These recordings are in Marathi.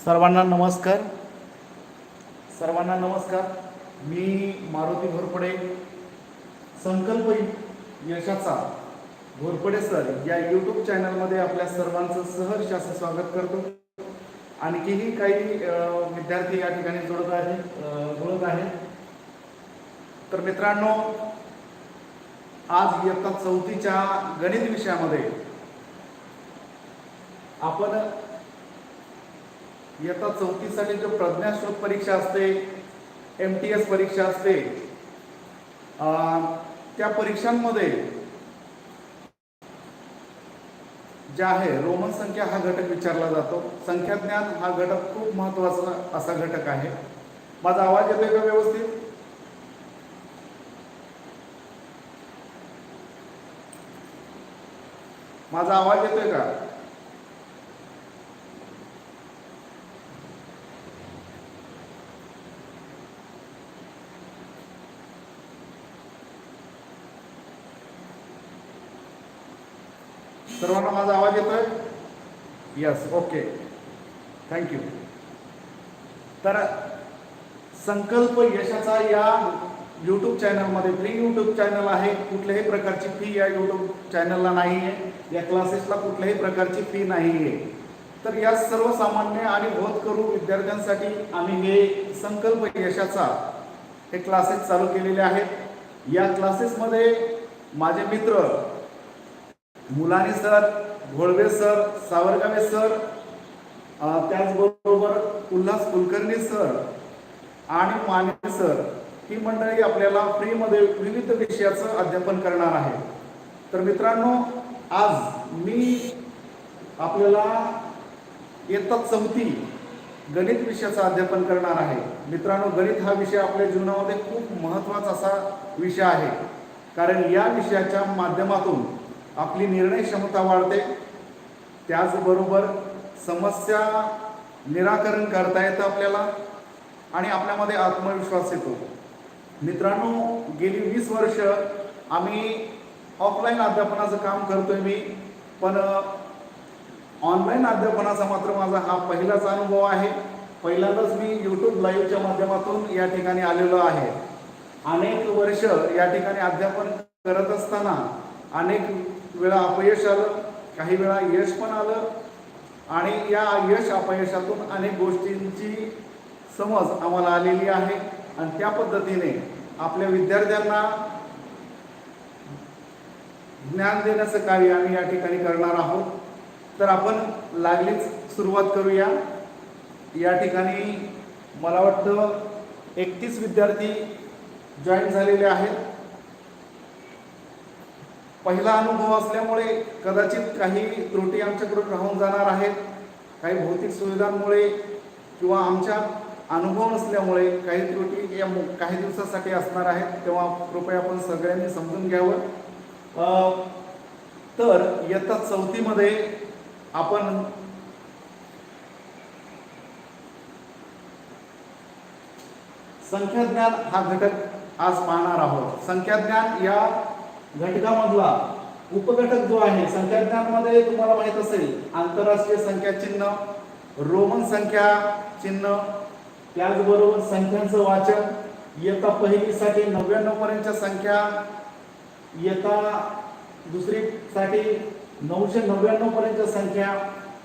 सर्वांना नमस्कार. सर्वांना नमस्कार. मी मारुती घोरपडे, संकल्प यशाचा घोरपडे सर या यूट्यूब चॅनलमध्ये आपल्या सर्वांचं सहर्ष असं स्वागत करतो. आणखीही काही विद्यार्थी या ठिकाणी जुळत आहेत. तर मित्रांनो, आज इयत्ता 4थीच्या गणित विषयामध्ये आपण इयत्ता 4थीसाठी जो प्रज्ञाशोध परीक्षा असते, MTS परीक्षा असते, त्या परीक्षांमध्ये जे आहे रोमन संख्या हा घटक विचारला जातो. संख्याज्ञान हा घटक खूप महत्त्वाचा असा घटक आहे. माझा आवाज येतोय का व्यवस्थित? माझा आवाज येतोय का? सर्वांना माझा आवाज येतोय? Yes, okay, thank you. तर संकल्प यशाचा या यूट्यूब चॅनलमध्ये फ्री यूट्यूब चॅनल आहे. कुठल्याही प्रकारची फी या यूट्यूब चॅनलला नाही आहे. या क्लासेसला कुठल्याही प्रकारची फी नाही आहे. तर या सर्वसामान्य आणि होतकरू विद्यार्थ्यांसाठी आम्ही हे संकल्प यशाचा हे क्लासेस चालू केलेले आहेत. या क्लासेसमध्ये माझे मित्र Mulani sir, Gholave sir, Savargave sir, त्याचबरोबर उल्हास कुलकर्णी सर आणि माने सर ही मंडळी आपल्याला फ्रीमध्ये विविध विषयाचं अध्यापन करणार आहे. तर मित्रांनो, आज मी आपल्याला इयत्ता 4थी गणित विषयाचं अध्यापन करणार आहे. मित्रांनो, गणित हा विषय आपल्या जीवनामध्ये खूप महत्त्वाचा असा विषय आहे. कारण या विषयाच्या माध्यमातून आपली निर्णय क्षमता वाढते, त्याचबरोबर समस्या निराकरण करता येतं आपल्याला आणि आपल्यामध्ये आत्मविश्वास येतो. मित्रांनो, गेली 20 वर्ष आम्ही ऑफलाईन अध्यापनाचं काम करतोय मी, पण ऑनलाईन अध्यापनाचा मात्र माझा हा पहिलाच अनुभव आहे. पहिल्यांदाच मी यूट्यूब लाईव्हच्या माध्यमातून या ठिकाणी आलेलो आहे. अनेक वर्ष या ठिकाणी अध्यापन करत असताना अनेक वेळा अपयश आलं, काही वेळा यश पण आलं आणि या यश अपयशातून अनेक गोष्टींची समज आम्हाला आलेली आहे आणि त्या पद्धतीने आपल्या विद्यार्थ्यांना ज्ञान देण्याचं कार्य आम्ही या ठिकाणी करणार आहोत. तर आपण लागलीच सुरुवात करूया. या ठिकाणी मला वाटतं 31 विद्यार्थी जॉईन झालेले आहेत. पहिला अनुभव असल्यामुळे कदाचित काही त्रुटी आमच्याकडून राहून जाणार आहेत. काही भौतिक सुविधांमुळे किंवा आमच्या अनुभव नसल्यामुळे काही त्रुटी या काही दिवसासाठी असणार आहेत. तेव्हा कृपया आपण सगळ्यांनी समजून घ्यावं. तर इयत्ता 4थीमध्ये आपण संख्याज्ञान हा घटक आज पाहणार आहोत. संख्याज्ञान या घटकामधला उपघटक जो आहे, संख्याज्ञानमध्ये तुम्हाला माहित असेल आंतरराष्ट्रीय संख्या चिन्ह, रोमन संख्या चिन्ह, त्याचबरोबर संख्यांचं वाचन, इयत्ता पहिलीसाठी 99 पर्यंतच्या संख्या, इयत्ता दुसरीसाठी 999 पर्यंतच्या संख्या,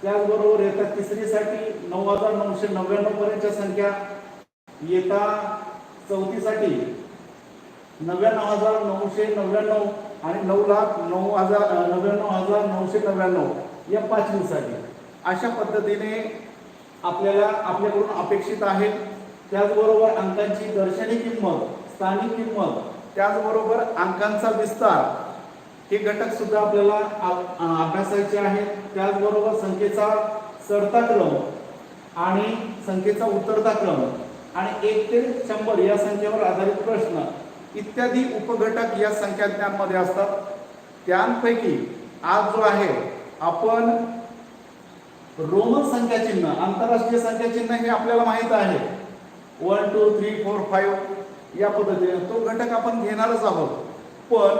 त्याचबरोबर इयत्ता तिसरीसाठी 9999 पर्यंतच्या संख्या, इयत्ता 4थीसाठी 99,999 आणि 9,99,999 या 5वीसाठी अशा पद्धतीने आपल्याकडून अपेक्षित आहे. त्याचबरोबर अंकांची दर्शनी किंमत, स्थानिक किंमत, त्याचबरोबर अंकांचा विस्तार हे घटक सुद्धा आपल्याला अभ्यासायचे आहेत. त्याचबरोबर संख्येचा चढता क्रम आणि संख्येचा उतरता क्रम आणि 1 ते 100 या संख्येवर आधारित प्रश्न इत्यादी उपघटक या संख्याज्ञानमध्ये असतात. त्यांपैकी आज जो आहे आपण रोमन संख्या चिन्ह, आंतरराष्ट्रीय संख्या चिन्ह हे आपल्याला माहित आहे. 1 2 3 4 5 या पद्धतीने तो घटक आपण घेणारच आहोत. पण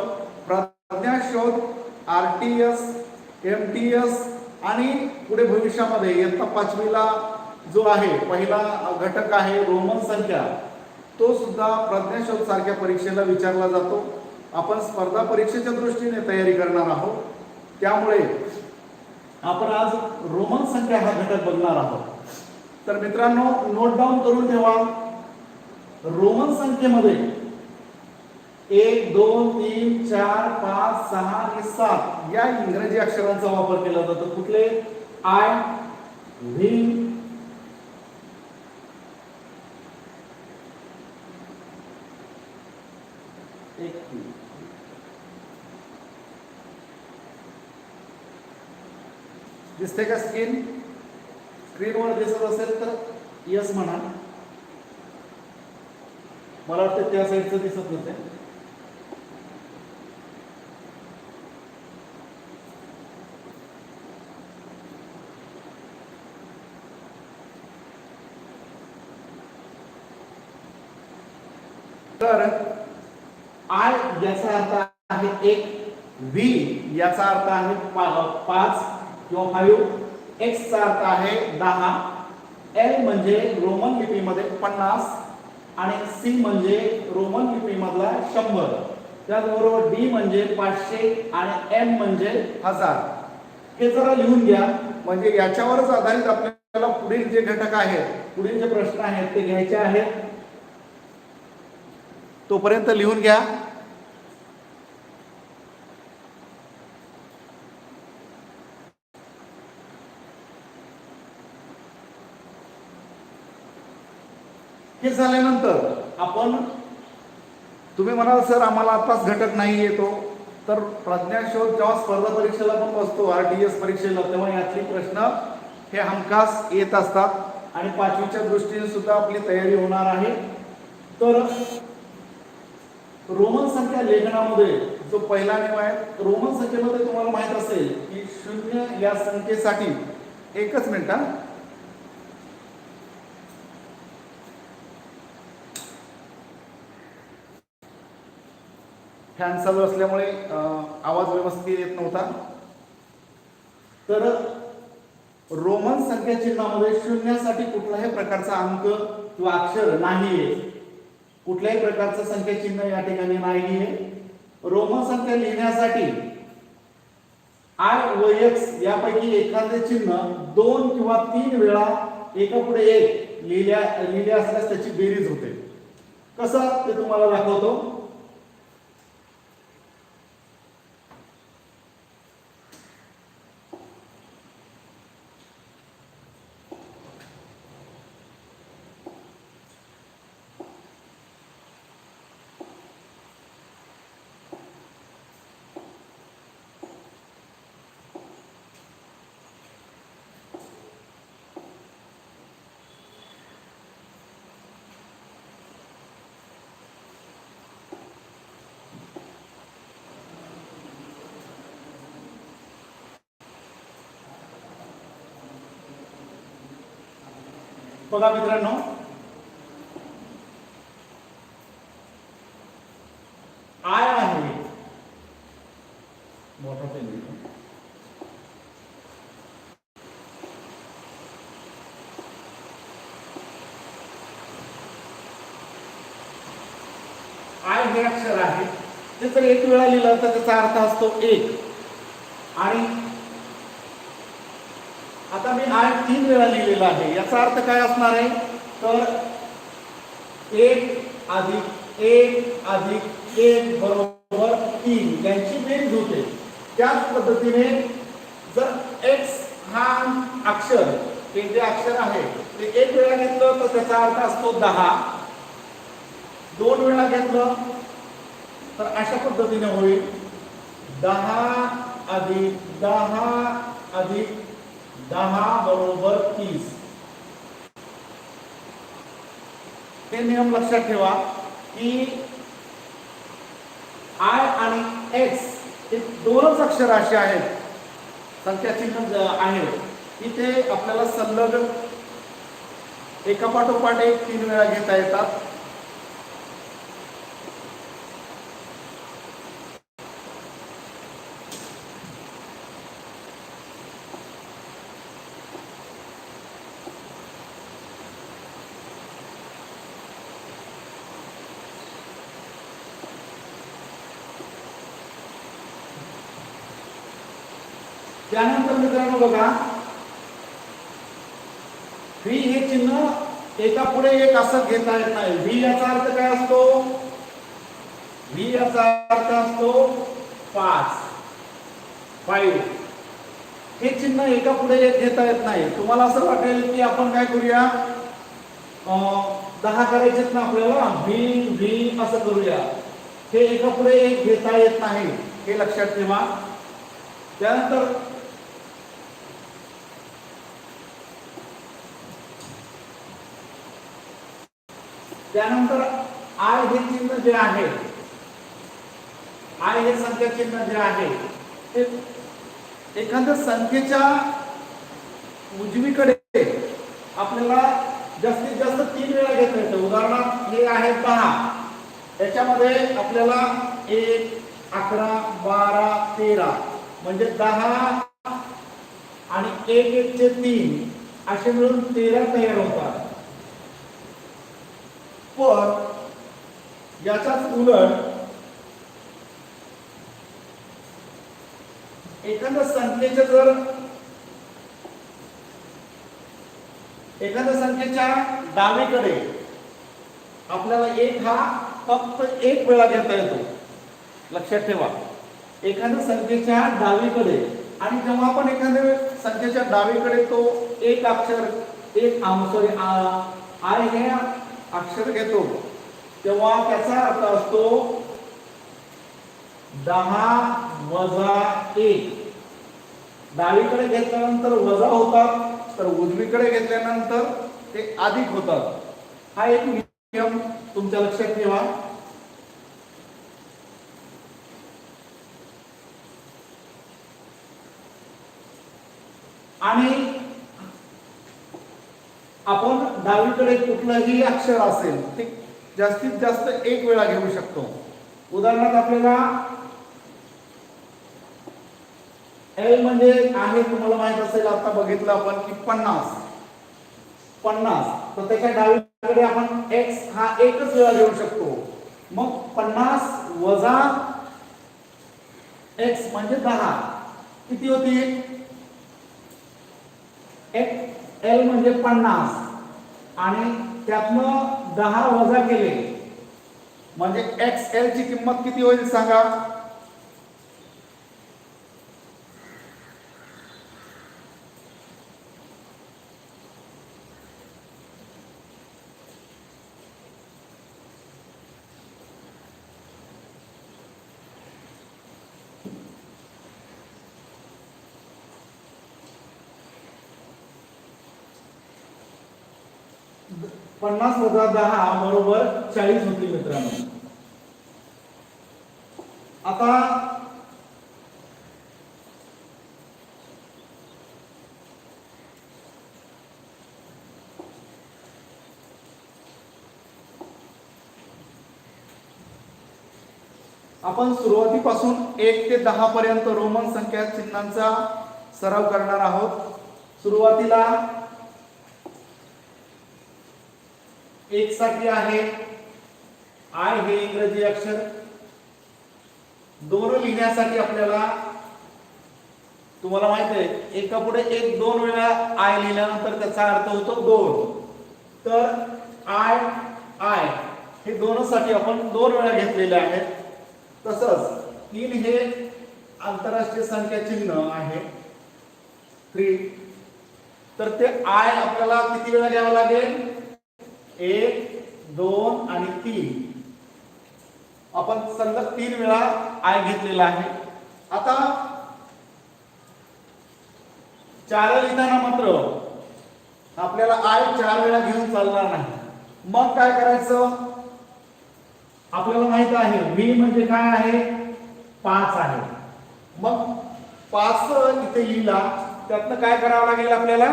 प्रज्ञाशोध, RTS, MTS आणि पुढे भविष्यामध्ये इयत्ता 5वीला जो आहे पहिला घटक आहे रोमन संख्या, तो सुद्धा प्रज्ञाशोध सारख्या परीक्षेला विचारला जातो. आपण स्पर्धा परीक्षेच्या दृष्टीने तयारी करणार आहोत, त्यामुळे आपण आज रोमन संख्या हा घटक बघणार आहोत. तर मित्रांनो, नोट डाऊन करून ठेवा. रोमन संख्येमध्ये 1 2 3 4 5 6 आणि 7 या इंग्रजी अक्षरांचा वापर केला जातो. कुठले? आय, व्ही, दिसते का स्क्रीनवर दिसत असेल तर यस म्हणा. मला वाटतं त्या साईडचं दिसत नसेल. तर आय याचा अर्थ आहे 1, व्ही याचा अर्थ आहे 5 किंवा 5, एक्स चा अर्थ आहे 10, एल म्हणजे रोमन लिपीमध्ये 50 आणि सी म्हणजे रोमन लिपीमधला 100. त्याचबरोबर डी म्हणजे 500 आणि एम म्हणजे 1000. हे जरा लिहून घ्या, म्हणजे याच्यावरच आधारित आपल्याला पुढील जे घटक आहेत, पुढील जे प्रश्न आहेत ते घ्यायचे आहेत. तोपर्यंत लिहून घ्या. हे झाल्यानंतर आपण, तुम्ही म्हणाल सर आम्हाला आताच घटक नाही येतो, तर प्रज्ञाशोध जेव्हा स्पर्धा परीक्षेला पण बसतो, RTS परीक्षेला, तेव्हा यातले प्रश्न हे हमखास येत असतात आणि 5वीच्या दृष्टीने सुद्धा आपली तयारी होणार आहे. तर रोमन संख्या लेखनामध्ये जो पहिला नियम आहे, रोमन संख्येमध्ये तुम्हाला माहित असेल की 0 या संख्येसाठी, एकच मिनिट हा, फॅन चालू असल्यामुळे आवाज व्यवस्थित येत नव्हता. तर रोमन संख्या चिन्हामध्ये शून्यासाठी कुठल्याही प्रकारचा अंक किंवा अक्षर नाहीये. कुठल्याही प्रकारचं संख्या चिन्ह या ठिकाणी नाहीये. रोमन संख्या लिहिण्यासाठी आय व एक्स यापैकी एखादे चिन्ह 2 किंवा 3 वेळा एका पुढे एक लिहिले असल्यास त्याची बेरीज होते. कसं ते तुम्हाला दाखवतो. बघा मित्रांनो, आय आहे, मोठा पेन घेतो, आय हे अक्षर आहे. ते जर एक वेळा लिहिलं तर त्याचा अर्थ असतो 1. आणि आता मी आय 3 वेळा लिहिलेला आहे, याचा अर्थ काय असणार आहे, तर 1 अधिक 1 अधिक 1 बरोबर 3 यांची बेरीज होते. त्याच पद्धतीने जर एक्स हा अक्षर, हे जे अक्षर आहे ते 1 वेळा घेतलं तर त्याचा अर्थ असतो 10. 2 वेळा घेतलं तर अशा पद्धतीने होईल 10 अधिक 10 अधिक 10 बरोबर 30. हे नियम लक्षात ठेवा की आय आणि एक्स हे दोनच अक्षर असे आहेत, संख्या चिन्ह आहेत की ते आपल्याला सलग एका पाठोपाठ एक 3 वेळा घेता येतात. त्यानंतर मित्रांनो बघा, व्ही हे चिन्ह एका पुढे एक असं घेता येत नाही. व्ही याचा अर्थ काय असतो? व्ही याचा अर्थ असतो 5. हे चिन्ह एका पुढे एक घेता येत नाही. तुम्हाला असं वाटेल की आपण काय करूया, 10 करायचेत ना आपल्याला, व्ही व्ही असं करूया. हे एका पुढे एक घेता येत नाही, हे लक्षात ठेवा. त्यानंतर आय हे चिन्ह जे आहे, आय हे संख्या चिन्ह जे आहे, ते एखाद्या संख्येच्या उजवीकडे आपल्याला जास्तीत जास्त 3 वेळा घेता येतं. उदाहरणार्थ हे आहे 10, याच्यामध्ये आपल्याला 1, 11, 12, 13 म्हणजे 10 आणि 1 1 चे 3 असे मिळून 13 तयार होतात. पण याच्याच उलट एखाद्या संख्येच्या डावीकडे आपल्याला 1 हा फक्त 1 वेळा घेता येतो. लक्षात ठेवा, एखाद्या संख्येच्या डावीकडे, आणि जेव्हा आपण एखाद्या संख्येच्या डावीकडे तो एक अक्षर आय हे अक्षर घेतो, तेव्हा त्याचा अर्थ असतो 10 - 1. डावीकडे घेतल्यानंतर वजा होतात, तर उजवीकडे घेतल्यानंतर ते अधिक होतात. हा एक नियम तुमच्या लक्षात ठेवा. आणि आपण डावीकडे कुठलंही अक्षर असेल ते जास्तीत जास्त 1 वेळा घेऊ शकतो. उदाहरणार्थ आपल्याला एल म्हणजे आहे, तुम्हाला माहित असेल, आता बघितलं आपण की 50, तर त्याच्या डावीकडे आपण एक्स हा एकच वेळा घेऊ शकतो. मग 50 वजा एक्स म्हणजे 10 किती होती? एल म्हणजे 50 आणि त्यातनं 10 वजा केले म्हणजे एक्स एल ची किंमत किती होईल सांगा? पन्नास वजा 10 बरोबर 40 होती मित्रांनो. आता आपण सुरुवातीपासून 1 ते 10 पर्यंत रोमन संख्या चिन्हांचा सराव करणार आहोत. सुरुवातीला 1 साठी आहे आय हे इंग्रजी अक्षर. 2 लिहिण्यासाठी आपल्याला, तुम्हाला माहिती आहे, एका पुढे एक 2 वेळा आय लिहिल्यानंतर त्याचा अर्थ होतो 2. तर आय आय हे 2 साठी आपण 2 वेळा घेतलेले आहेत. तसंच 3 हे आंतरराष्ट्रीय संख्या चिन्ह आहे 3, तर ते आय आपल्याला किती वेळा घ्यावं लागेल? 1, 2 आणि 3. आपण सलग 3 वेळा आय घेतलेला आहे. आता 4 लिहिताना मात्र आपल्याला आय 4 वेळा घेऊन चालणार नाही. मग काय करायचं? आपल्याला माहित आहे व्ही म्हणजे काय आहे? 5 आहे. मग 5 इथे लिहिला, त्यातनं काय करावं लागेल आपल्याला?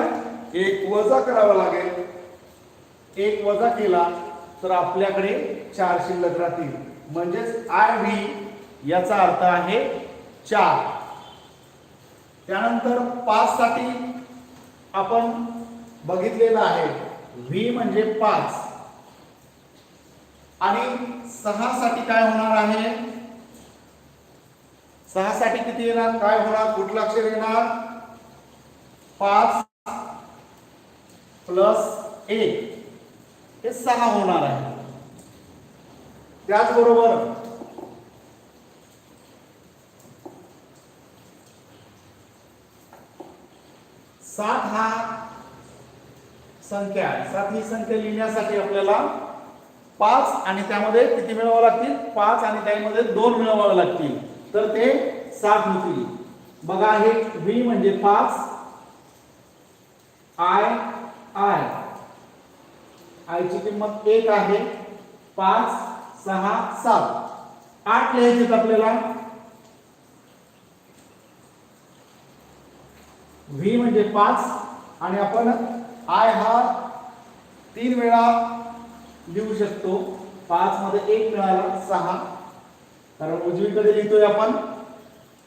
1 वजा करावं लागेल. 1 वजा केला तर आपल्याकडे 4 शिल्लक राहतील. म्हणजेच आय व्ही याचा अर्थ आहे 4. त्यानंतर 5 साठी आपण बघितलेलं आहे व्ही म्हणजे 5 आणि 6 साठी काय होणार आहे? 6 साठी किती येणार, काय होणार, कुठलं अक्षर येणार, 5 प्लस 1 हे 6 होणार आहे. त्याचबरोबर 7 हा संख्या आहे. 7 ही संख्या लिहिण्यासाठी आपल्याला 5 आणि त्यामध्ये किती मिळवावं लागतील, 5 आणि त्यामध्ये 2 मिळवावे लागतील, तर ते 7 होतील. बघा हे v म्हणजे 5, i ची किंमत 1 आहे, 5 6 7 8 लिहायचे आपल्याला. v म्हणजे 5 आणि आपण i हा 3 वेळा लिहू शकतो. 5 मध्ये 1 मिळाला 6, कारण उजवीकडे लिहितोय आपण,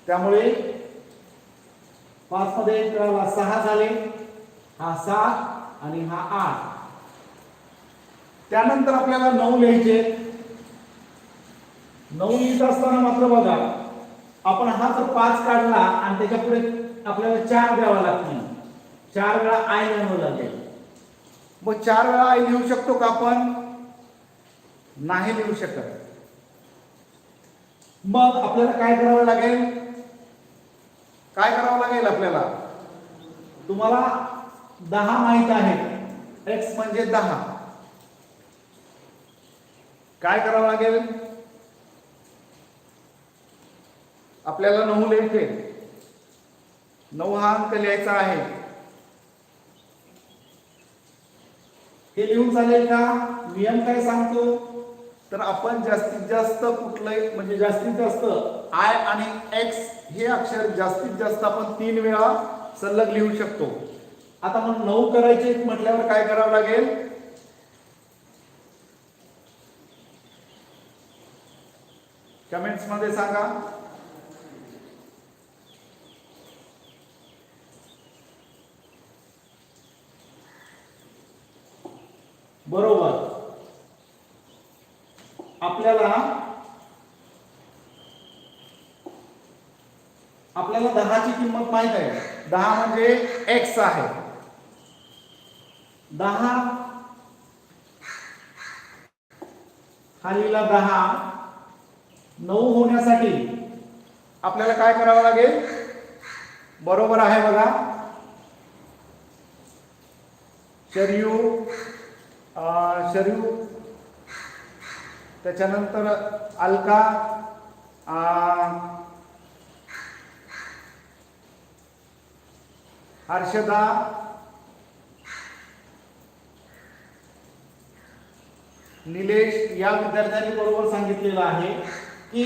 त्यामुळे 5 मध्ये 1 मिळाला 6 झाले, हा 7 आणि हा 8. त्यानंतर आपल्याला 9 लिहायचे. 9 लिहित असताना मात्र बघा आपण हा जर 5 काढला आणि त्याच्या पुढे आपल्याला 4 द्यावा लागतील, 4 वेळा i लिहावं लागेल. मग 4 वेळा i लिहू शकतो का आपण, नाही लिहू शकत. मग आपल्याला काय करावं लागेल, काय करावं लागेल आपल्याला, तुम्हाला 10 माहित आहे, x म्हणजे 10, काय करावं लागेल, आपल्याला 9 लिहायचे, 9 हा अंक लिहायचा आहे. हे लिहून चालेल का, नियम काय सांगतो, तर आपण जास्तीत जास्त कुठलंही म्हणजे जास्तीत जास्त i आणि x हे अक्षर जास्तीत जास्त आपण 3 वेळा सलग लिहू शकतो. आता मग 9 करायचे म्हटल्यावर काय करावं लागेल, कमेंट्स मध्ये सांगा. बरोबर, आपल्याला 10 ची किंमत माहित आहे. 10 म्हणजे x आहे. 10 हा लिहिला 10. 9 होण्यासाठी आपल्याला काय करावं लागेल, बरोबर आहे बघा, शरयू त्याच्यानंतर अलका, हर्षदा, निलेश या विद्यार्थ्यांनी बरोबर सांगितलेलं आहे की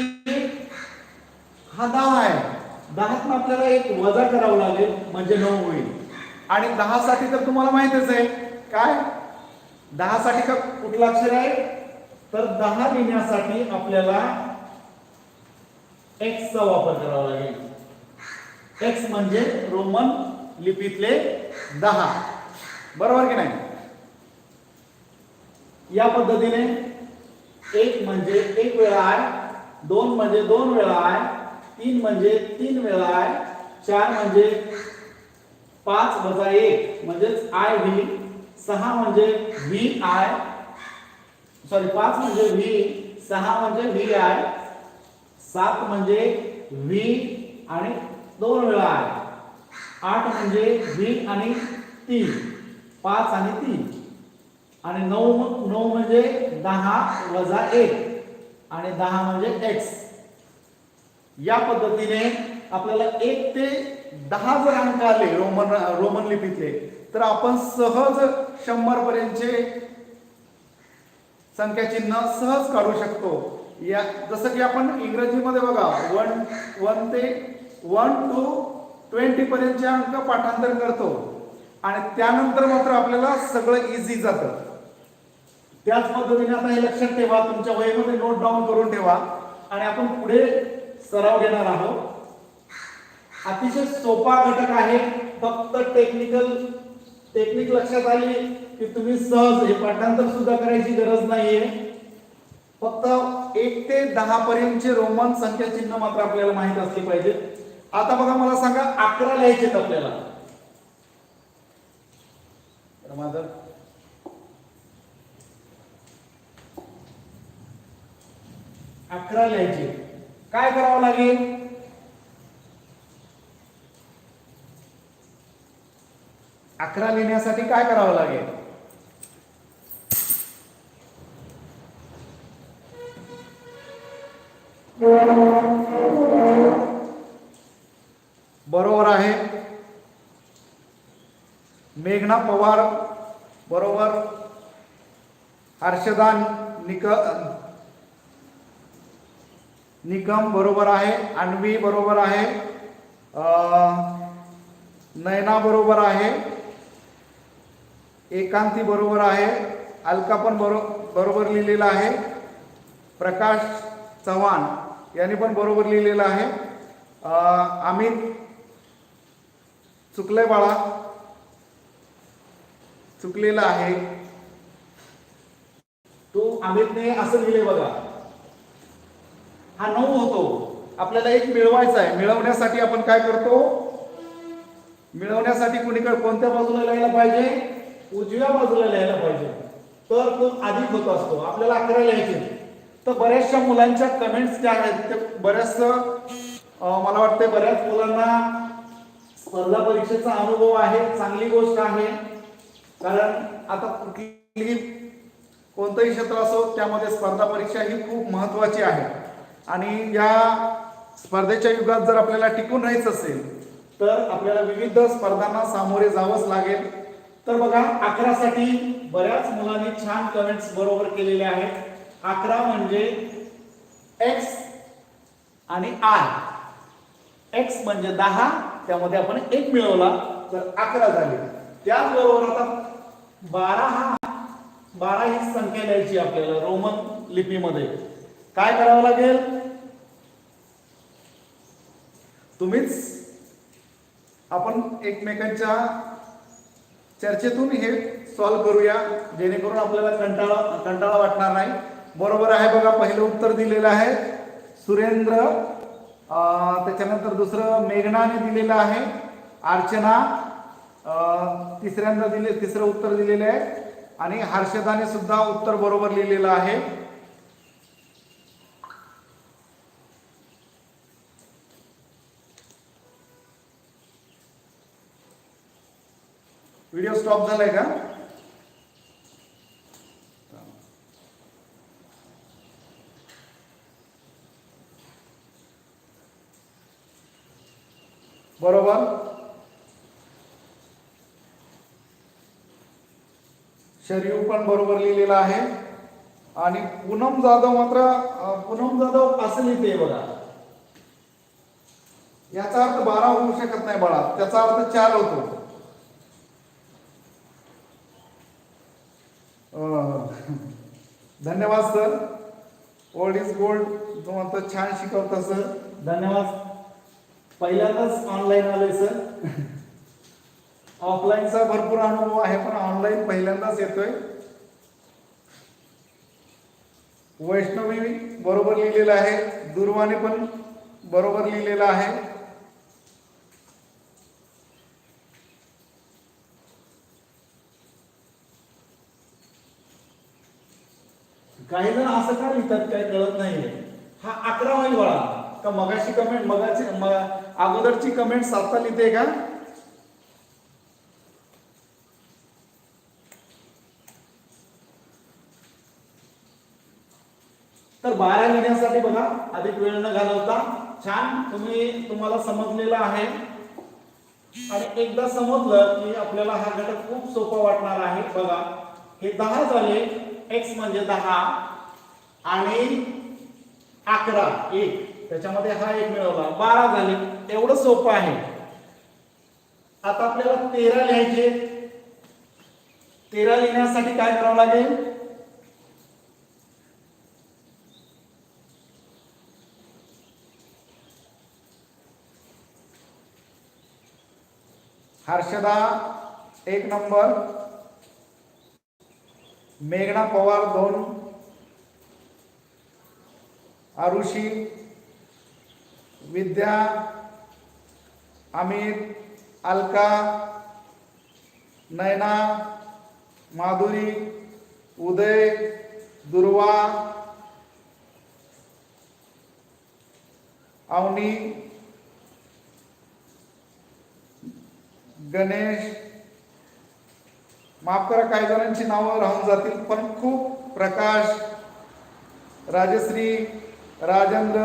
हा 10 आहे. 10 आपल्याला एक वजा करावं लागेल म्हणजे 9 होईल. आणि 10 साठी तर तुम्हाला माहितच आहे काय, 10 साठी का कुठला अक्षर आहे, तर 10 लिहिण्यासाठी आपल्याला x चा वापर करावा लागेल. x म्हणजे रोमन लिपीतले 10, बरोबर की नाही. या पद्धतीने 1 म्हणजे 1 वेळा i, 2 म्हणजे 2 वेळा i, 3 म्हणजे 3 वेळा i, 4 म्हणजे 5 वजा 1 म्हणजेच i v, 6 म्हणजे vi, सॉरी 5 म्हणजे v, 6 म्हणजे vi, 7 म्हणजे v आणि 2 वेळा i, 8 म्हणजे v आणि 3, 5 आणि 3, आणि 9 म्हणजे 10 वजा 1 आणि 10 म्हणजे x. या पद्धतीने आपल्याला 1 ते 10 जर अंक आले रोमन लिपीतले तर आपण सहज 100 पर्यंतचे संख्या चिन्ह सहज काढू शकतो. या जसं की आपण इंग्रजीमध्ये बघा 1 ते 1 to 20 पर्यंतचे अंक पाठांतर करतो आणि त्यानंतर मात्र आपल्याला सगळं इझी जातं. त्याच पद्धतीने आता हे लक्षात ठेवा, तुमच्या वहीमध्ये नोट डाऊन करून ठेवा आणि आपण पुढे सराव घेणार आहोत. अतिशय सोपा घटक आहे, फक्त टेक्निक लक्षात आली की तुम्ही सहज हे पाठांतर सुद्धा करायची गरज नाहीये. फक्त 1 ते 10 पर्यंतचे रोमन संख्या चिन्ह मात्र आपल्याला माहित असली पाहिजे. आता बघा मला सांगा 11 लिहायचे आपल्याला. तर माझं 11 लिहायचे. काय करावं लागेल? अकरा लिहिण्यासाठी काय करावं लागेल? बरोबर आहे. मेघना पवार बरोबर. हर्षदा निकम बरोबर आहे. अन्वी बरोबर आहे. नयना बरोबर आहे. एकांती बरोबर आहे. अलका पण बरोबर लिहिलेला आहे. प्रकाश चव्हाण यांनी पण बरोबर लिहिलेलं आहे. अमित चुकले बाळा, चुकलेला आहे. तू अमितने असं लिहिले बघा. हा 9 होतो. आपल्याला एक मिळवायचा आहे. मिळवण्यासाठी आपण काय करतो? मिळवण्यासाठी कुणीकडे कोणत्या बाजूला लिहायला पाहिजे? उजव्या बाजूला लिहायला पाहिजे. तर तो अधिक होत असतो. आपल्याला 11 लिहायचे. तर बऱ्याचशा मुलांच्या कमेंट्स ज्या आहेत ते बऱ्याच मला वाटते बऱ्याच मुलांना स्पर्धा परीक्षेचा अनुभव आहे. चांगली गोष्ट आहे. कारण आता कुठलीही कोणतंही क्षेत्र असो त्यामध्ये स्पर्धा परीक्षा ही खूप महत्त्वाची आहे. आणि या स्पर्धेच्या युगात जर आपल्याला टिकून राहायचं असेल तर आपल्याला विविध स्पर्धांना सामोरे जावंच लागेल. तर बघा 11 साठी बऱ्याच मुलांनी छान कमेंट्स बरोबर केलेले आहेत. 11 म्हणजे x आणि r. x म्हणजे 10, त्यामध्ये आपण 1 मिळवला तर 11 झाले. त्याचबरोबर आता 12 ही संख्या लिहायची आपल्याला रोमन लिपीमध्ये. काय करावं लागेल? तुम्हीच आपण एकमेकांच्या चर्चेतून हे सॉल्व्ह करूया जेणेकरून आपल्याला कंटाळा वाटणार नाही. बरोबर आहे बघा. पहिलं उत्तर दिलेलं आहे सुरेंद्र. त्याच्यानंतर दुसरं मेघनाने दिलेलं आहे. अर्चना तिसरं उत्तर दिलेलं आहे. आणि हर्षदाने सुद्धा उत्तर बरोबर लिहिलेलं आहे. व्हिडिओ स्टॉप झालाय का? बरोबर. शरीर पण बरोबर लिहिलेला आहे. आणि पूनम जाधव असं लिहिते बघा. याचा अर्थ 12 होऊ शकत नाही बाळा. त्याचा अर्थ 4 होतो. धन्यवाद सर. ओल्ड इज गोल्ड तुम्हाला छान शिकवता सर. धन्यवाद. पहिल्यांदाच ऑनलाईन आलोय सर. ऑफलाईनचा भरपूर अनुभव आहे पण ऑनलाईन पहिल्यांदाच येतोय. वैष्णवी बरोबर लिहिलेलं आहे. दुर्वाने पण बरोबर लिहिलेलं आहे. काही जण असं का लिहितात काय कळत नाहीये. हा 11 होईल बाळा का? मगाची अगोदरची कमेंट 7 लिहिते का? तर 12 लिहिण्यासाठी बघा अधिक वेळ न घालवता छान तुम्हाला समजलेलं आहे. आणि एकदा समजलं की आपल्याला हा घटक खूप सोपा वाटणार आहे. बघा हे 10 झाले. x म्हणजे 10 आणि 11 1 त्याच्यामध्ये हा 1 मिळवला 12 झाले. एवढं सोपं आहे. आता आपल्याला 13 लिहायचे. 13 लिहिण्यासाठी काय करावं लागेल? हर्षदा 1 नंबर. मेघना पवार 2. आरुषी, विद्या, अमित, अलका, नयना, माधुरी, उदय, दुर्वा, अवनी, गणेश, माफ करा काही जणांची नावं राहून जातील पण खूप, प्रकाश, राजश्री, राजेंद्र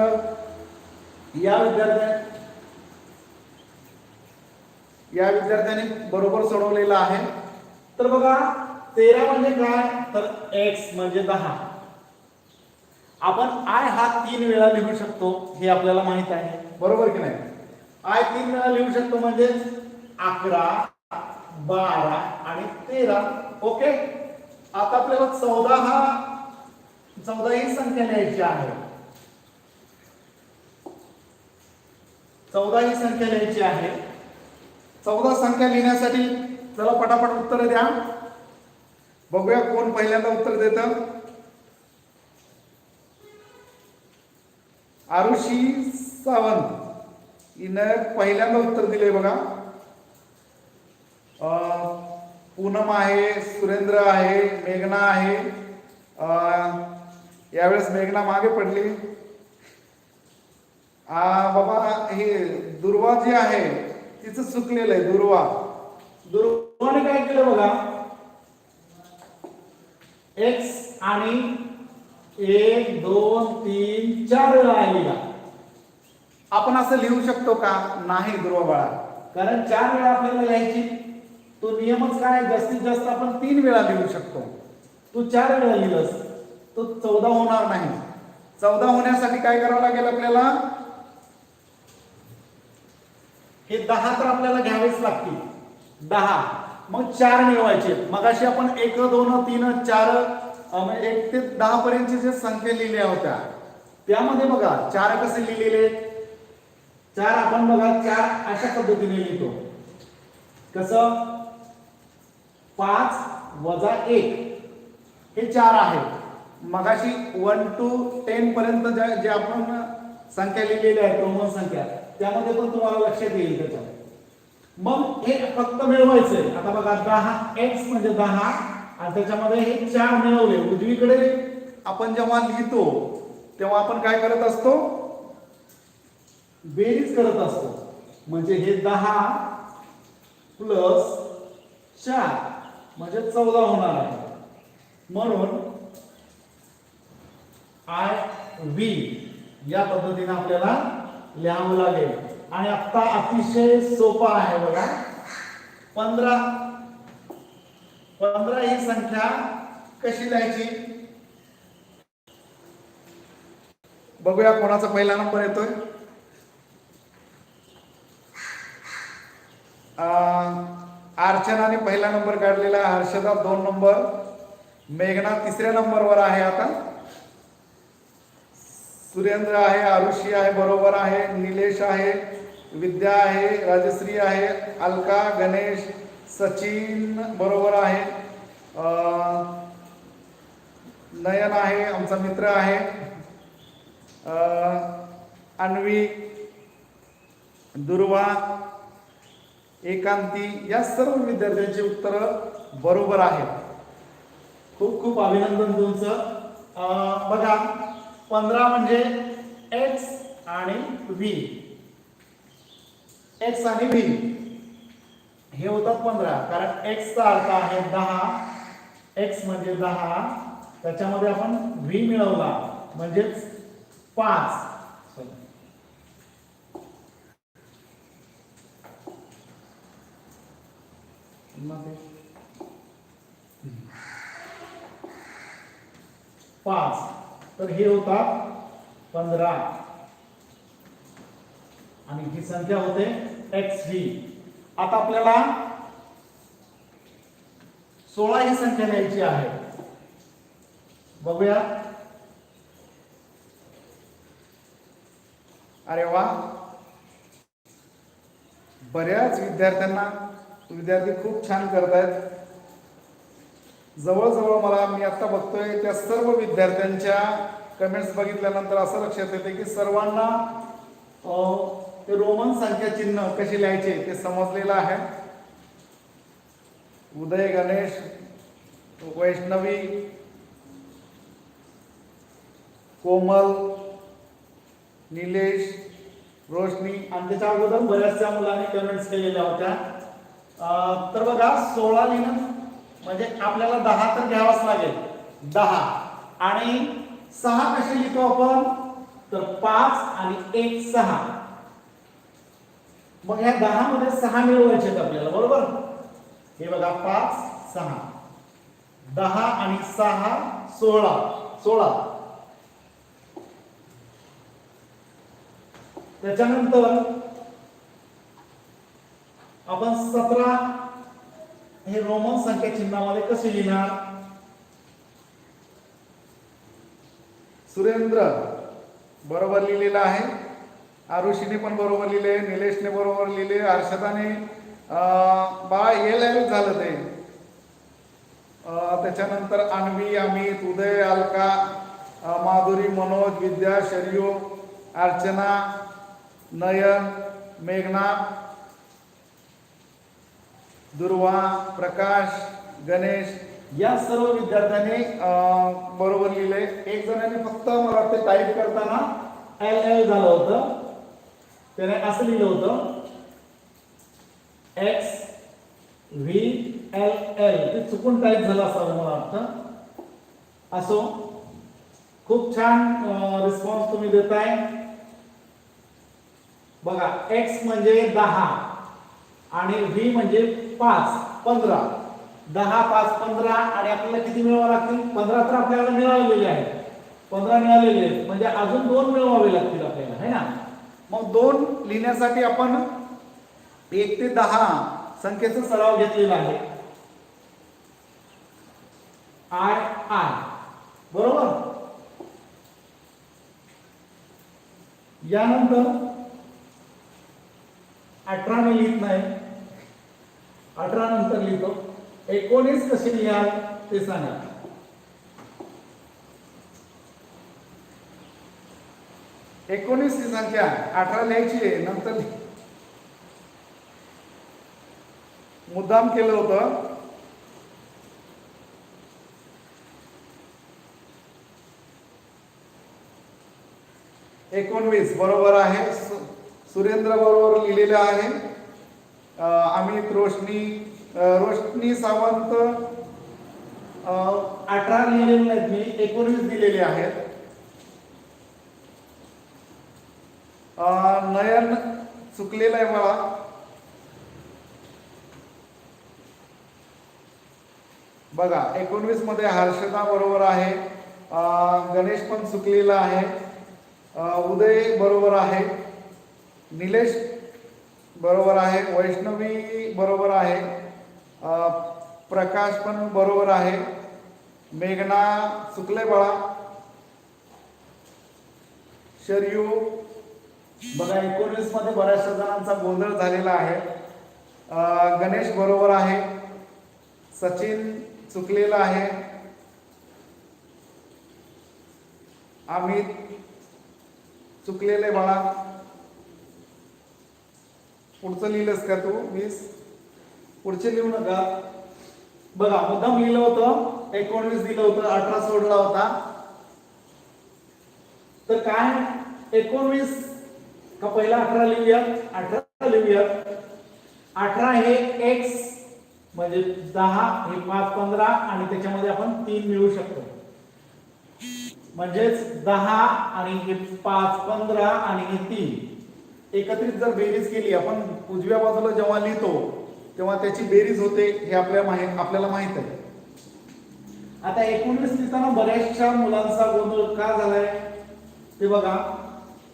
या विद्यार्थ्यांनी बरोबर सोडवलेलं आहे. तर बघा 13 म्हणजे काय, तर x म्हणजे 10. आपण i हा 3 वेळा लिहू शकतो हे आपल्याला माहित आहे, बरोबर की नाही. i 3 वेळा लिहू शकतो म्हणजे 11, 12 आणि 13. ओके. आता आपल्याला 14 ही संख्या लिहायची आहे. 14 ही संख्या लिहायची आहे. 14 संख्या लिहिण्यासाठी चला पटापट उत्तर द्या. बघूया कोण पहिल्यांदा उत्तर देतं. आरुषी सावंत हिनं पहिल्यांदा उत्तर दिले बघा. पूनम आहे, सुरेंद्र आहे, मेघना आहे. यावेळेस मेघना मागे पडली. बाबा हे दुर्वा जी आहे तिचं चुकलेलं आहे. दुर्वाने काय केलं बघा, एक्स आणि 1 2 3 4 वेळा लिहिला. आपण असं लिहू शकतो का, नाही दुर्वा बाळा, कारण 4 वेळा आपल्याला लिहायची. तो नियमच काय, जास्तीत जास्त आपण 3 वेळा लिहू शकतो. तू 4 वेळा लिहिलंस तो 14 होणार नाही. 14 होण्यासाठी काय करावं लागेल आपल्याला, हे 10 तर आपल्याला घ्यावेच लागतील. 10 मग 4 मिळवायचे. मगाशी आपण 1 2 3 4 म्हणजे 1 ते 10 पर्यंतच्या ज्या संख्या लिहिल्या होत्या त्यामध्ये बघा 4 कसे लिहिलेले. 4 आपण बघा 4 अशा पद्धतीने लिहितो. कसं, 5 वजा 1 हे 4 आहे. मगाशी 1 to 10 पर्यंत जे आपण संख्या लिहिलेल्या आहेत रोमन संख्या, त्यामध्ये पण तुम्हाला लक्षात येईल त्याच्यात. मग हे फक्त मिळवायचंय. आता बघा 10x म्हणजे 10 आणि त्याच्यामध्ये हे 4 मिळवले. उजवीकडे आपण जेव्हा लिहितो तेव्हा आपण काय करत असतो, बेरीज करत असतो. म्हणजे हे 10 प्लस 4 म्हणजे 14 होणार आहे. म्हणून IV या पद्धतीने आपल्याला लिहावं लागेल. आणि आता अतिशय सोपा आहे बघा. 15 ही संख्या कशी लिहायची बघूया. कोणाचा पहिला नंबर येतोय. अर्चनाने पहिला नंबर काढलेला आहे. हर्षदा 2 नंबर. मेघना 3ऱ्या नंबरवर आहे. आता सुरेंद्र आहे, आरुषी आहे, बरोबर आहे. निलेश आहे, विद्या आहे, राजश्री आहे, अलका, गणेश, सचिन बरोबर आहे. नयन आहे, आमचा मित्र आहे. अन्वी, दुर्वा, एकांती या सर्व विद्यार्थ्यांची उत्तर बरोबर आहेत. खूप खूप अभिनंदन तुमचं. बघा 15 म्हणजे x आणि v. x आणि v हे होतात 15. कारण x चा अर्थ आहे 10. x म्हणजे 10. त्याच्यामध्ये आपण v मिळवला म्हणजेच 5. 5 तर हे होतात 15 आणि ही संख्या होते xv. आता आपल्याला 16 ही संख्या लिहायची आहे. बघूया. अरे वा, बऱ्याच विद्यार्थी खूप छान करतायत. जवळजवळ मी आता बघतोय त्या सर्व विद्यार्थ्यांच्या कमेंट्स बघितल्यानंतर असं लक्षात येते की सर्वांना ते रोमन संख्या चिन्ह कशी लिहायचे ते समजलेलं आहे. उदय, गणेश, वैष्णवी, कोमल, निलेश, रोशनी आणि त्याच्या अगोदर बऱ्याचशा मुलांनी कमेंट्स केलेल्या होत्या. तर बघा 16 लिहिणं म्हणजे आपल्याला 10 तर घ्यावाच लागेल. 10 आणि 6 कसे लिहितो आपण तर 5 आणि 1 6. मग ह्या 10 मध्ये 6 मिळवायचे आहेत आपल्याला, बरोबर. हे बघा 5 6 10 आणि 6 16. त्याच्यानंतर आपण 17 हे रोमन संख्या चिन्हामध्ये कसे लिहिणार. सुरेंद्र बरोबर लिहिलेला आहे, आरुषीने पण बरोबर लिहिले, निलेशने बरोबर लिहिले, हर्षदाने बाळा एल झालं ते. त्याच्यानंतर अन्वी, अमित, उदय, अलका, माधुरी, मनोज, विद्या, शर्यू, अर्चना, नयन, मेघना, दुर्वा, प्रकाश, गणेश या सर्व विद्यार्थ्यांनी बरोबर लिहिले. एक जणांनी फक्त मला वाटतं टाईप करताना एल झालं होतं, त्याने असं लिहिलं होतं एक्स व्ही एल ते चुकून टाईप झालं असावं मला वाटतं. असो, खूप छान रिस्पॉन्स तुम्ही देताय. बघा एक्स म्हणजे 10 आणि व्ही म्हणजे 5 15. 10 5 15 आणि आपल्याला किती मिळवावे लागतील. 15 तर आपल्याला मिळालेले आहेत, 15 मिळालेले आहेत म्हणजे अजून 2 मिळवावे लागतील आपल्याला, है ना. मग 2 लिहिण्यासाठी आपण 1 ते 10 संख्येचा सराव घेतलेला आहे. आय बरोबर. यानंतर 18 मी लिहित नाही, 18 नंतर लिहितो. 19 कशी लिहाल ते सांगा. एकोणीस ही संख्या 18 लिहायची आहे, नंतर मुद्दाम केलं होतं. एकोणवीस बरोबर आहे. सुरेंद्र बरोबर लिहिलेलं आहे. अमित, रोशनी सावंत 18 लिहिलेले नाहीत मी, 19 दिलेले आहेत. नयन चुकलेलं आहे मला. बघा 19 मध्ये हर्षदा बरोबर आहे. गणेश पण चुकलेला आहे. उदय बरोबर आहे. निलेश बरोबर आहे. वैष्णवी बरोबर आहे. प्रकाश पण बरोबर आहे. मेघना चुकले बाळा. शर्यू बघा 19 मध्ये बऱ्याचशा जणांचा गोंधळ झालेला आहे. गणेश बरोबर आहे. सचिन चुकलेला आहे. अमित चुकलेले बाळा. पुढचं लिहिलंस का तू 20? पुढचे लिहू नका. बघा मुद्दाम लिहिलं होतं, 19 दिलं होतं, 18 सोडला होता. तर काय 19 का पहिला 18 लिहूया. 18 लिहूया. 18 हे x म्हणजे 10 हे 5 15 आणि त्याच्यामध्ये आपण 3 मिळवू शकतो. म्हणजेच 10 आणि हे 5 15 आणि हे 3 एकत्रित जर बेरीज केली आपण उजव्या बाजूला जेव्हा लिहितो तेव्हा त्याची बेरीज होते हे आपल्याला माहित आहे. आता 19 लिहिताना बऱ्याचशा मुलांचा गोंधळ का झालाय ते बघा.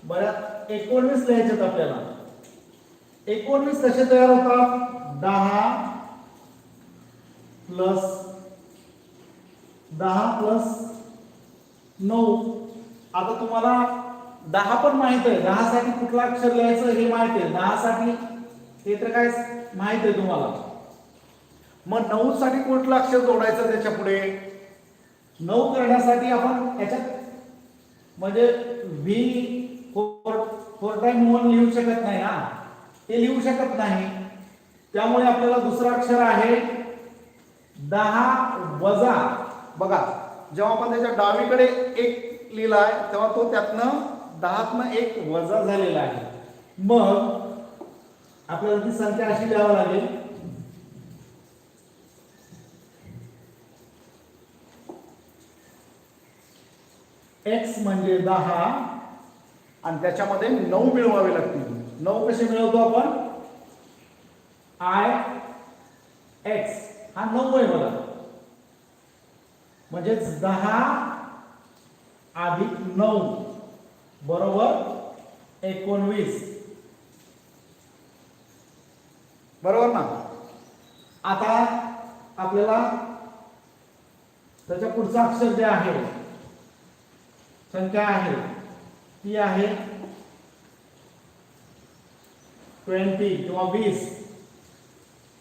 बऱ्याच 19 लिहायचे आपल्याला. 19 कसे तयार होतात. 10 प्लस 9. आता तुम्हाला 10 पण माहित आहे. 10 साठी कुठला अक्षर लिहायचं हे माहित आहे. 10 साठी हे तर काय माहित आहे तुम्हाला. मग 9 साठी कुठला अक्षर जोडायचं त्याच्या पुढे. 9 करण्यासाठी आपण याच्यात म्हणजे व्ही 4 टाइम 1 लिहू शकत नाही ना, ते लिहू शकत नाही. त्यामुळे आपल्याला दुसरा अक्षर आहे 10 वजा. बघा, जेव्हा आपण त्याच्या डावीकडे 1 लिहिला आहे तेव्हा तो त्यातनं 10तनं 1 वजा झालेला आहे. मग आपल्याला ती संख्या अशी लिहावी लागेल, x म्हणजे 10 आणि त्याच्यामध्ये 9 मिळवावे लागतील. 9 कसे मिळवतो आपण? x हा 9 आहे बघा, म्हणजे 10 अधिक 9 बरोबर 19. बरोबर ना. आता आपल्याला त्याच्या पुढचा अक्षर जे आहे, संख्या आहे, ती आहे 20 किंवा 20.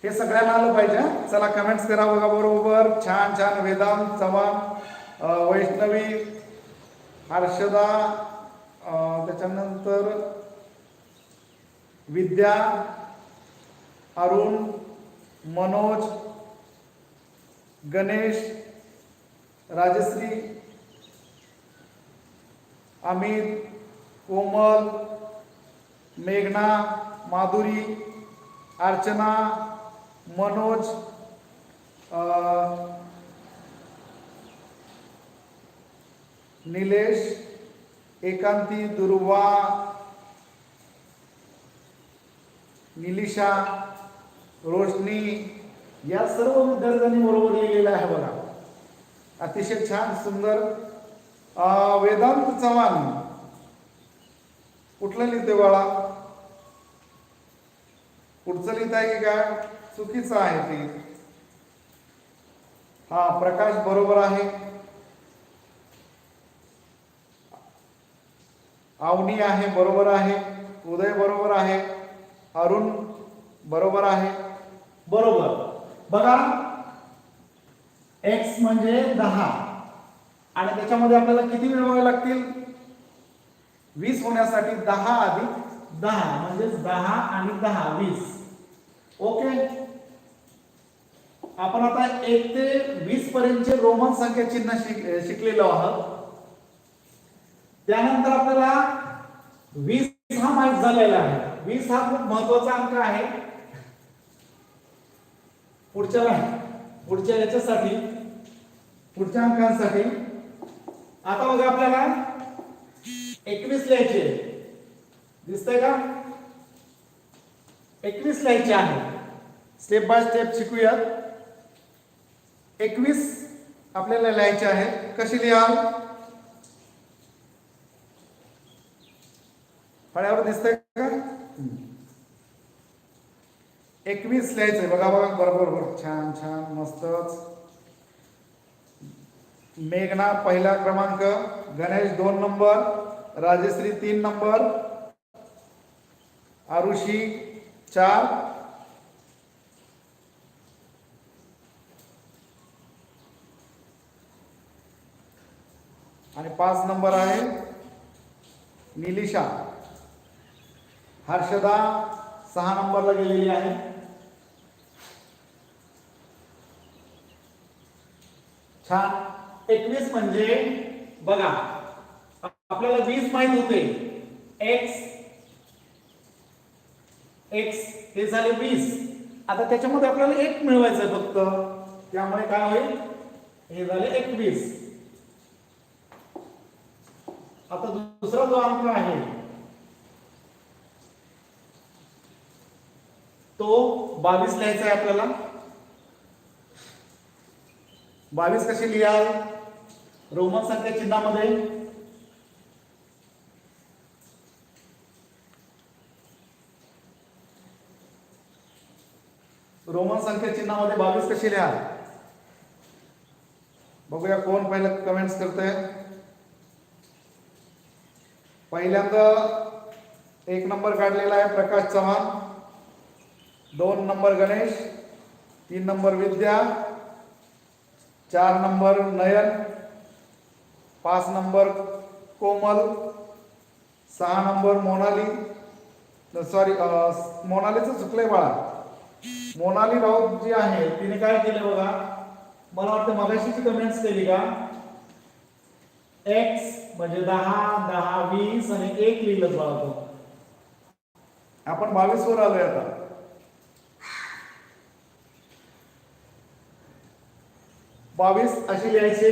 हे सगळ्यांना आलं पाहिजे. चला कमेंट्स करा बघा. बरोबर, छान छान. वेदांत चव्हाण, वैष्णवी, हर्षदा, त्याच्यानंतर विद्या, अरुण, मनोज, गणेश, राजश्री, अमित, कोमल, मेघना, माधुरी, अर्चना, मनोज, निलेश, एकांती, दुर्वा, निलिशा, रोशनी, या सर्व विद्यार्थ्यांनी बरोबर लिहिलेलं आहे बघा. अतिशय छान सुंदर. वेदांत चव्हाण कुठलं लिहितोय बाळा? पुढचं लिहित आहे की काय? चुकीचं आहे ते. हा, प्रकाश बरोबर आहे. अवनी आहे, बरोबर आहे. उदय बरोबर आहे. अरुण बरोबर आहे. बरोबर. बघा, x म्हणजे 10 आणि त्याच्यामध्ये आपल्याला किती मिळवावे लागतील? 20 होण्यासाठी 10 अधिक 10 म्हणजे 10 आणि 10 20. ओके. आपण आता 1 ते 20 पर्यंतचे रोमन संख्या चिन्ह शिकलेलो आहोत. त्यानंतर आपल्याला 20 हा माहित झालेला आहे. 20 हा खूप महत्वाचा अंक आहे पुढच्या याच्यासाठी, पुढच्या अंकांसाठी. आता बघा, आपल्याला 21 लिहायचे. दिसतंय का? 21 लिहायचे आहे. Step by step शिकूयात. 21 आपल्याला लिहायचे आहे. कशी लिहाल? फळ्यावर दिसतंय का? 21 लिहायचंय. बघा बघा, बरोबर. छान छान, मस्तच. मेघना पहिला क्रमांक, गणेश 2 नंबर, राजश्री 3 नंबर, आरुषी 4, आणि 5 नंबर आहे निलिशा. हर्षदा 6 नंबरला गेलेली आहे. छान. 21 म्हणजे बघा, आपल्याला 20 माहित होते. x हे झाले 20. आता त्याच्यामध्ये आपल्याला 1 मिळवायचं आहे फक्त. त्यामुळे काय होईल? हे झाले 21. आता दुसरा जो अंक आहे तो 22 लिहायचा आहे आपल्याला. 22 कशी लिहाल? रोमन संख्या चिन्हामध्ये. रोमन संख्या चिन्हामध्ये 22 कशी लिहाल? बघूया कोण पहिलं कमेंट्स करतंय. पहिल्यांदा 1 नंबर काढलेला आहे प्रकाश चव्हाण, 2 नंबर गणेश, 3 नंबर विद्या, 4 नंबर नयन, 5 नंबर कोमल, 6 नंबर मोनाली, सॉरी मोनालीचं चुकलंय बाळा, मोनाली राऊत जी आहे तिने काय केलं बघा, मला वाटतं मगाशीची कमेंट्स केली का, x म्हणजे 10, 10, 20 आणि 1 लिहिलं बाळा तो. आपण 22 वर आलोय आता. 22 अशी लिहायचे.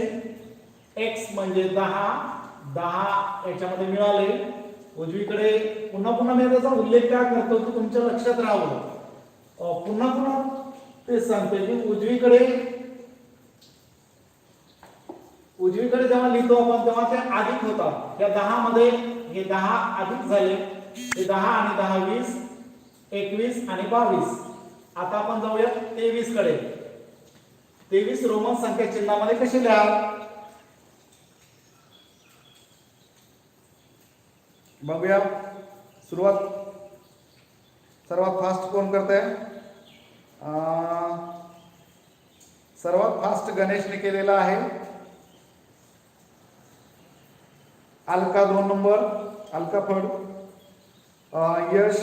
x म्हणजे 10, 10 याच्यामध्ये मिळाले. उजवीकडे पुन्हा पुन्हा मी त्याचा उल्लेख का करतो की तुमच्या लक्षात राहावं. पुन्हा पुन्हा ते सांगते की उजवीकडे जेव्हा लिहितो आपण तेव्हा ते अधिक होतात. त्या 10 मध्ये हे 10 अधिक झाले, हे 10 आणि 10 20, 21 आणि 22. आता आपण जाऊया 23 कडे. 23 रोमन संख्या चिन्हामध्ये कशी लिहाल बघूया. सर्वात फास्ट कोण करतंय? सर्वात फास्ट गणेशने केलेला आहे. अलका 2 नंबर, अलका फड. यश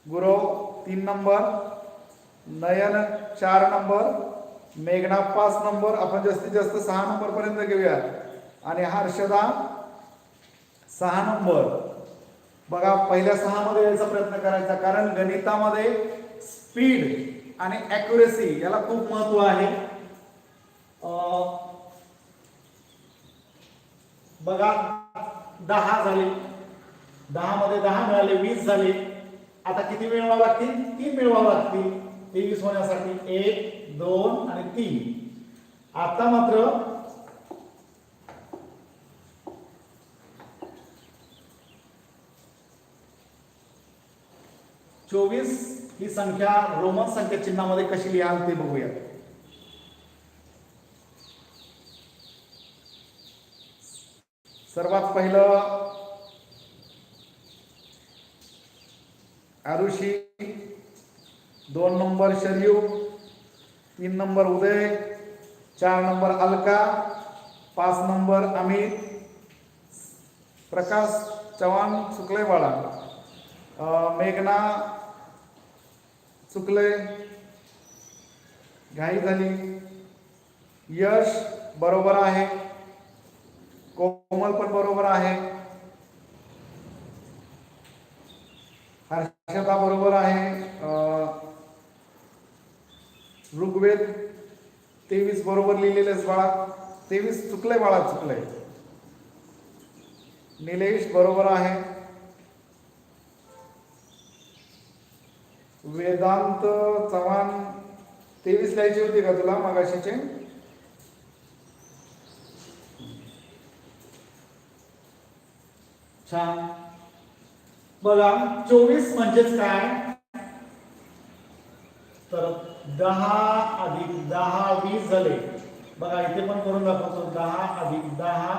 गुरव 3 नंबर, नयन 4 नंबर, मेघना 5 नंबर. आपण जास्तीत जास्त 6 नंबर पर्यंत घेऊया. आणि हर्षदा 6 नंबर. बघा पहिल्या 6 मध्ये यायचा प्रयत्न करायचा, कारण गणितामध्ये स्पीड आणि ॲक्युरेसी याला खूप महत्त्व आहे. बघा 10 झाले, 10 मध्ये 10 मिळाले, 20 झाले. आता किती मिळवावे लागतील? 3 मिळवावे लागतील 23 होण्यासाठी. 1, 2 आणि 3. आता मात्र चोवीस ही संख्या रोमन संख्या चिन्हामध्ये कशी लिहाल ते बघूया. सर्वात पहिलं आरुषी, 2 नंबर शरयू, 3 नंबर उदय, 4 नंबर अलका, 5 नंबर अमित. प्रकाश चव्हाण चुकले बाळा. मेघना चुकले, घाई झाली. यश बरोबर आहे, कोमल पण बरोबर आहे, हर्षदा बरोबर आहे. ऋग्वेद 23 बरोबर लिहिलेलेच बाळा. 23 चुकले बाळा, चुकले. निलेश बरोबर आहे. वेदांत चव्हाण 23 लिहायची होती का तुला मगाशीचे? छान. बघा 24 म्हणजेच काय, तर 10 अधिक 10 20 झाले. बघा इथे पण करून दाखवतो. 10 अधिक 10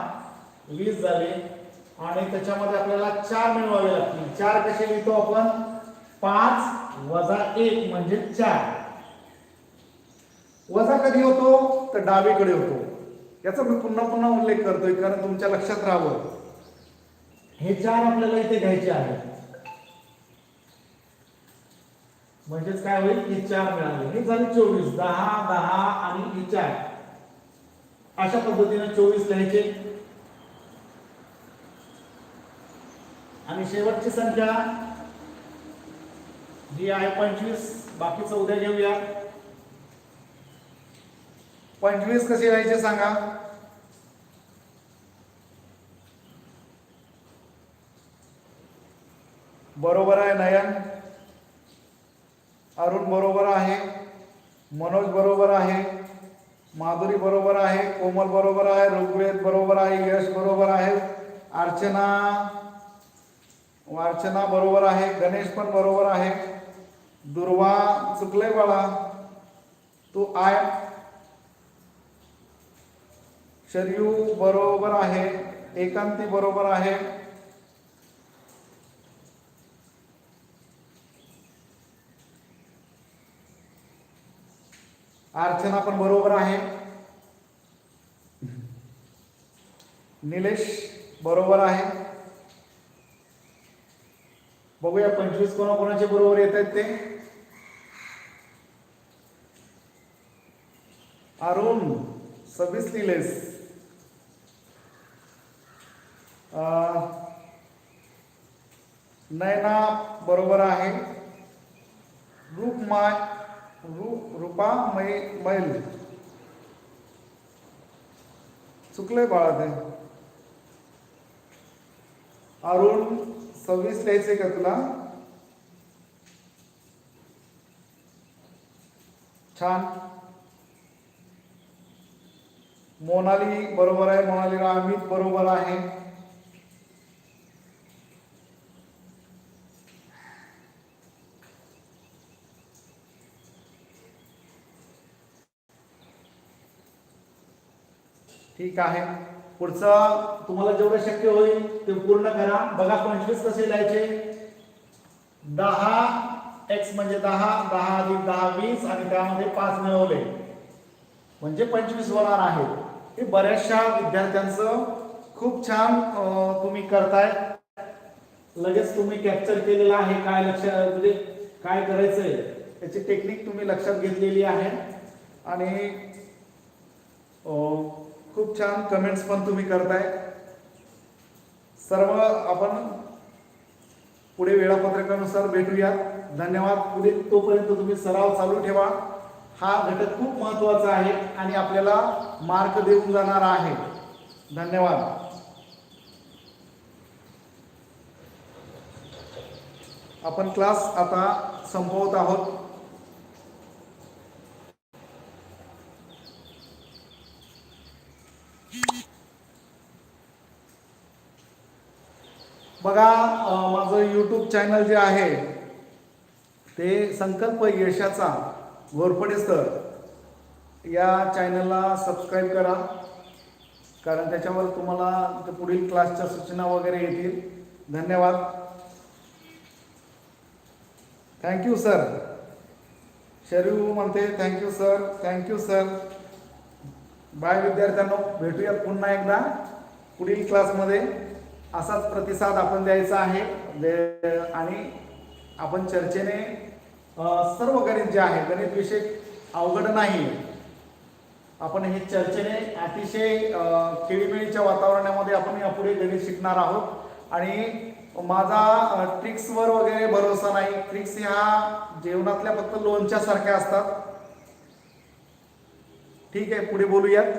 20 झाले. आणि त्याच्यामध्ये आपल्याला 4 मिळवावे लागतील. 4 कसे लिहितो आपण? 5 वजा 1 म्हणजे 4. वजा कधी होतो? तर डावीकडे होतो. याचा मी पुन्हा पुन्हा उल्लेख करतोय कारण तुमच्या लक्षात राहावं. हे 4 आपल्याला इथे घ्यायचे आहे. म्हणजेच काय होईल? हे 4 मिळाले. हे झाले 24. 10 10 आणि हे 4. अशा पद्धतीने 24 लिहायचे. आणि शेवटची संख्या जी आहे 25. बाकीचं उद्या घेऊया. 25 कशी लिहायचे सांगा? बरोबर आहे नयन. अरुण बरोबर आहे, मनोज बरोबर आहे, माधुरी बरोबर आहे, कोमल बरोबर आहे, ऋग्वेद बरोबर आहे, यश बरोबर आहे, अर्चना बरोबर आहे, गणेश पण बरोबर आहे. दुर्वा चुकले बाळा, तू आय. शरयू बरोबर आहे, एकांती बरोबर आहे, अर्चना पण बरोबर आहे, निलेश बरोबर आहे. बघूया 25 कोणाकोणाचे बरोबर येत आहेत ते. अरुण 26 लिहिलेस. नयना बरोबर आहे. रूपा मैल चुकलंय बाळा ते. अरुण 26 लिहायचंय का तुला? छान. मोनाली बरोबर आहे. मोनालीला अमित बरोबर आहे. ठीक आहे. पुढचं तुम्हाला जेवढं शक्य होईल ते पूर्ण करा. बघा 25 कसे लिहायचे. 10x म्हणजे 10, 10 अधिक 10 20 आणि त्यामध्ये 5 मिळवले म्हणजे 25 होणार आहे. हे बऱ्याचशा विद्यार्थ्यांचं खूप छान तुम्ही करताय. लगेच तुम्ही कॅप्चर केलेलं आहे. काय लक्षात म्हणजे काय करायचंय त्याची टेक्निक तुम्ही लक्षात घेतलेली आहे आणि खूप छान कमेंट्स पण तुम्ही करताय. सर्व आपण पुढे वेळापत्रकानुसार भेटूया. धन्यवाद. पुढे तोपर्यंत तुम्ही सराव चालू ठेवा. हा घटक खूप महत्त्वाचा आहे आणि आपल्याला मार्क देऊन जाणार आहे. धन्यवाद. आपण क्लास आता संपवत आहोत. बघा माझं यूट्यूब चॅनल जे आहे ते संकल्प यशाचा घोरपडे सर या चॅनलला सबस्क्राईब करा, कारण त्याच्यावर तुम्हाला पुढील क्लासच्या सूचना वगैरे येतील. धन्यवाद. Thank you sir. शरीव म्हणते thank you sir. Thank you sir. Bye विद्यार्थ्यांनो, भेटूयात पुन्हा एकदा पुढील क्लासमध्ये. असाच प्रतिसाद आपण द्यायचा आहे आणि आपण चर्चेने सर्व गणित जे आहे, गणित विषय अवघड नाही. आपण हे चर्चेने अतिशय खेळीमेळीच्या वातावरणामध्ये आपण यापुढे गणित शिकणार आहोत आणि माझा ट्रिक्सवर वगैरे भरोसा नाही. ट्रिक्स ह्या जीवनातल्या फक्त लोणच्या सारख्या असतात. ठीक आहे, पुढे बोलूयात.